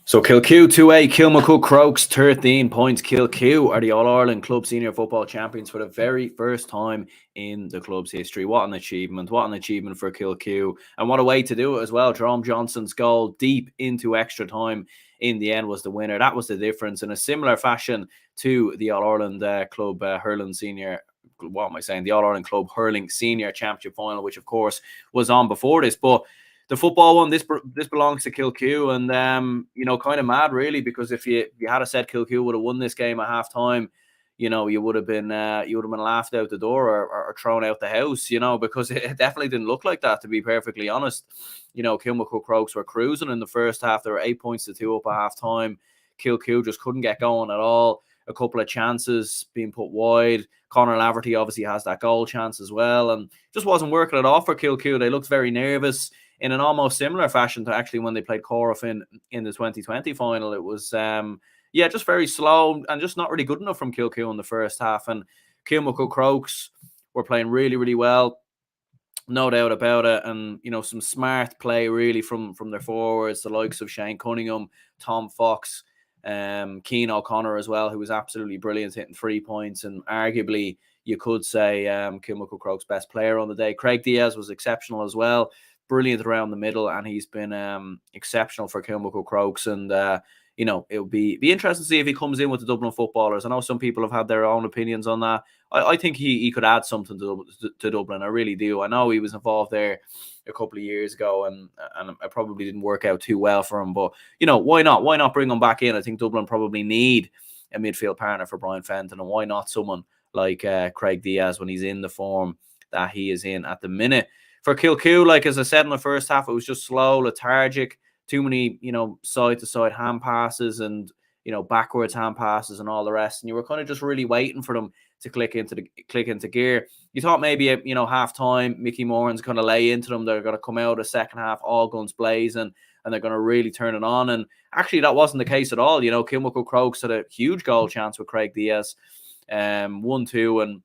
So Kilcoo 2A, Kilmacud Crokes 13 points. Kilcoo are the All Ireland Club Senior Football Champions for the very first time in the club's history. What an achievement. What an achievement for Kilcoo. And what a way to do it as well. Jerome Johnson's goal deep into extra time in the end was the winner. That was the difference. In a similar fashion to the All Ireland Club Hurling Senior, what am I saying? The All Ireland Club Hurling Senior Championship Final, which of course was on before this. But the football one, this belongs to Kilcoo, and kind of mad really, because if you had said Kilcoo would have won this game at half time, you would have been laughed out the door or thrown out the house, because it definitely didn't look like that, to be perfectly honest. Kilmacud Crokes were cruising in the first half. There were 8 points to 2 up at half time. Kilcoo just couldn't get going at all. A couple of chances being put wide. Conor Laverty obviously has that goal chance as well, and just wasn't working at all for Kilcoo. They looked very nervous, in an almost similar fashion to actually when they played Corofin in the 2020 final. It was, just very slow and just not really good enough from Kilcoo in the first half. And Kilmacud Crokes were playing really, really well, no doubt about it. And, some smart play really from their forwards, the likes of Shane Cunningham, Tom Fox, Keane O'Connor as well, who was absolutely brilliant, hitting 3 points. And arguably, you could say Kilmacud Crokes' best player on the day. Craig Diaz was exceptional as well. Brilliant around the middle, and he's been exceptional for Kilmacud Crokes. And it'll be interesting to see if he comes in with the Dublin footballers. I know some people have had their own opinions on that. I think he could add something to Dublin. I really do. I know he was involved there a couple of years ago, and it probably didn't work out too well for him. But why not? Why not bring him back in? I think Dublin probably need a midfield partner for Brian Fenton, and why not someone like Craig Diaz when he's in the form that he is in at the minute. For Kilcoo, like as I said in the first half, it was just slow, lethargic, too many, side-to-side hand passes and, backwards hand passes and all the rest. And you were kind of just really waiting for them to click into gear. You thought maybe, half time, Mickey Moran's going to lay into them. They're going to come out a second half, all guns blazing, and they're going to really turn it on. And actually, that wasn't the case at all. Kilmacud Crokes had a huge goal chance with Craig Diaz, 1-2, and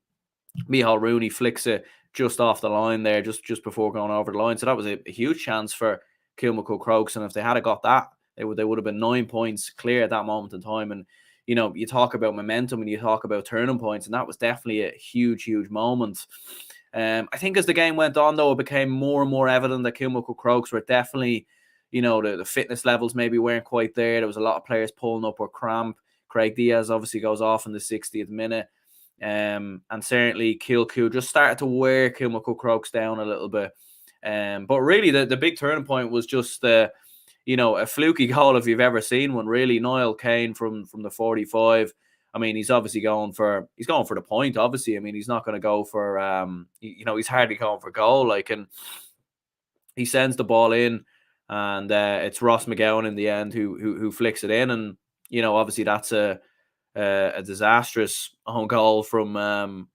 Michal Rooney flicks it just off the line there, just before going over the line. So that was a huge chance for Kilmacud Crokes. And if they had got that, they would have been 9 points clear at that moment in time. And, you talk about momentum and you talk about turning points, and that was definitely a huge, huge moment. I think as the game went on, though, it became more and more evident that Kilmacud Crokes were definitely, the fitness levels maybe weren't quite there. There was a lot of players pulling up with cramp. Craig Diaz obviously goes off in the 60th minute. And certainly Kilcoo just started to wear Kilmacud Crokes down a little bit. But really the big turning point was just a fluky goal, if you've ever seen one, really. Niall Kane from the 45. I mean, he's obviously going for the point, obviously. I mean, he's not going to go for he's hardly going for goal, and he sends the ball in, and it's Ross McGowan in the end who flicks it in. And obviously that's a disastrous own goal from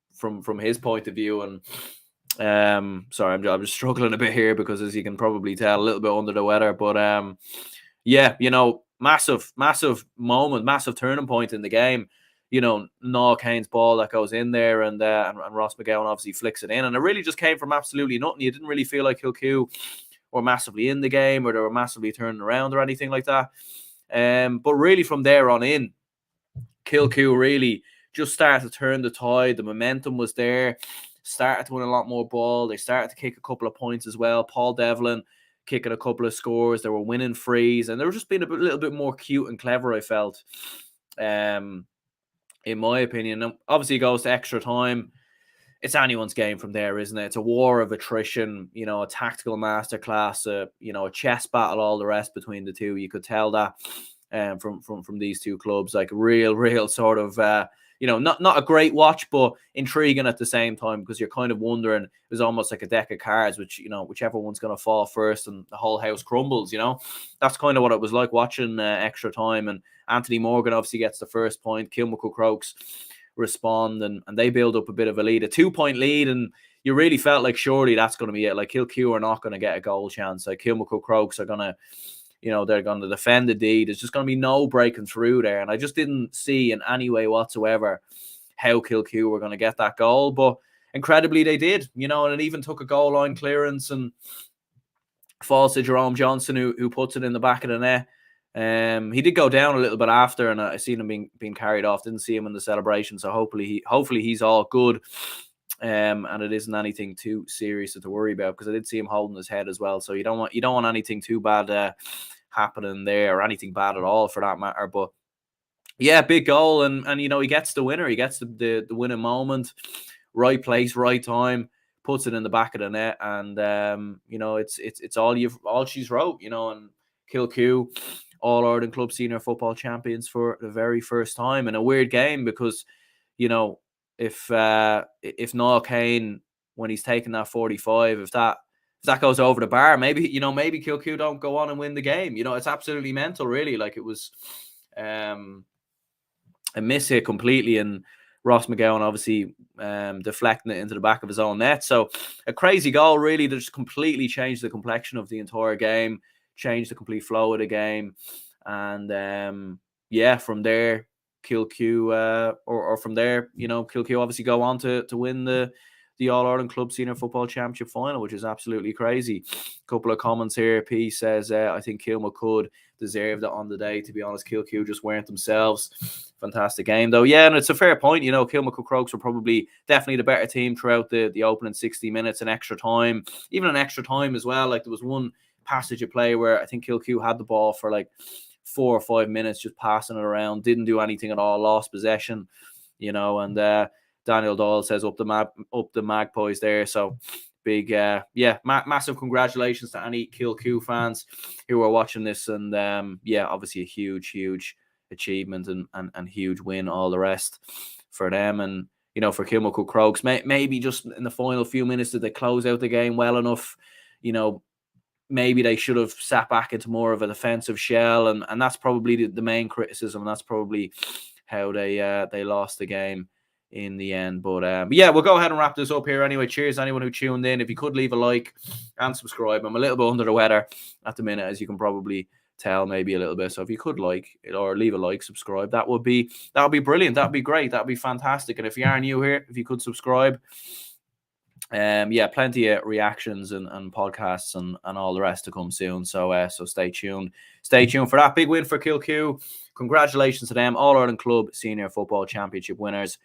his point of view. And sorry, I'm just struggling a bit here because, as you can probably tell, a little bit under the weather. But massive moment, massive turning point in the game. Niall Kane's ball that goes in there, and Ross McGowan obviously flicks it in, and it really just came from absolutely nothing. You didn't really feel like Kilcoo were massively in the game, or they were massively turning around or anything like that. But really from there on in, Kilcoo really just started to turn the tide. The momentum was there, started to win a lot more ball. They started to kick a couple of points as well. Paul Devlin kicking a couple of scores. They were winning frees, and they were just being a little bit more cute and clever, I felt, in my opinion. And obviously it goes to extra time. It's anyone's game from there, isn't it? It's a war of attrition, a tactical masterclass, a chess battle, all the rest between the two. You could tell that from these two clubs, like real sort of, not a great watch, but intriguing at the same time, because you're kind of wondering, it was almost like a deck of cards, whichever one's going to fall first and the whole house crumbles, That's kind of what it was like watching extra time. And Anthony Morgan obviously gets the first point. Kilmacud Crokes respond, and they build up a bit of a lead, a 2-point lead, and you really felt like surely that's going to be it. Like, Kilcoo are not going to get a goal chance. Like, Kilmacud Crokes are going to, they're going to defend the D. There's just going to be no breaking through there. And I just didn't see in any way whatsoever how Kilcoo were going to get that goal. But incredibly, they did, and it even took a goal line clearance and falls to Jerome Johnson, who puts it in the back of the net. He did go down a little bit after, and I seen him being carried off. Didn't see him in the celebration, so hopefully he's all good. And it isn't anything too serious to worry about, because I did see him holding his head as well. So you don't want anything too bad happening there, or anything bad at all for that matter. But yeah, big goal, and you know, he gets the winner. He gets the winning moment, right place, right time, puts it in the back of the net, and you know, it's all she's wrote, you know. And Kilcoo, All Ireland Club Senior Football Champions for the very first time, in a weird game, because, you know, if Niall Kane, when he's taking that 45, if that goes over the bar, maybe Kilcoo don't go on and win the game. You know, it's absolutely mental, really. Like, it was a miss hit completely, and Ross McGowan obviously deflecting it into the back of his own net. So a crazy goal, really, that just completely changed the complexion of the entire game, changed the complete flow of the game. And yeah, from there, Kilcoo, or from there, you know, Kilcoo obviously go on to win the All Ireland Club Senior Football Championship final, which is absolutely crazy. A couple of comments here. P says, I think Kilmacud deserved it on the day. To be honest, Kilcoo just weren't themselves. Fantastic game, though. Yeah, and it's a fair point. You know, Kilmacud Crokes were probably definitely the better team throughout the opening 60 minutes and extra time, even an extra time as well. Like, there was one passage of play where I think Kilcoo had the ball for like 4 or 5 minutes, just passing it around, didn't do anything at all, lost possession, you know. And Daniel Doyle says up the Magpies there. So big, massive congratulations to any Kilcoo fans who are watching this. And yeah, obviously a huge achievement and huge win, all the rest for them. And, you know, for Kilmacud Crokes, maybe just in the final few minutes, did they close out the game well enough? You know, maybe they should have sat back into more of a defensive shell, and that's probably the main criticism, and that's probably how they lost the game in the end. But yeah, we'll go ahead and wrap this up here anyway. Cheers anyone who tuned in. If you could leave a like and subscribe. I'm a little bit under the weather at the minute, as you can probably tell, maybe a little bit. So if you could like or leave a like, subscribe, that would be brilliant. That'd be great. That'd be fantastic. And if you are new here, if you could subscribe. Yeah, plenty of reactions and podcasts and all the rest to come soon. So stay tuned for that. Big win for Kilcoo. Congratulations to them, All Ireland Club Senior Football Championship winners.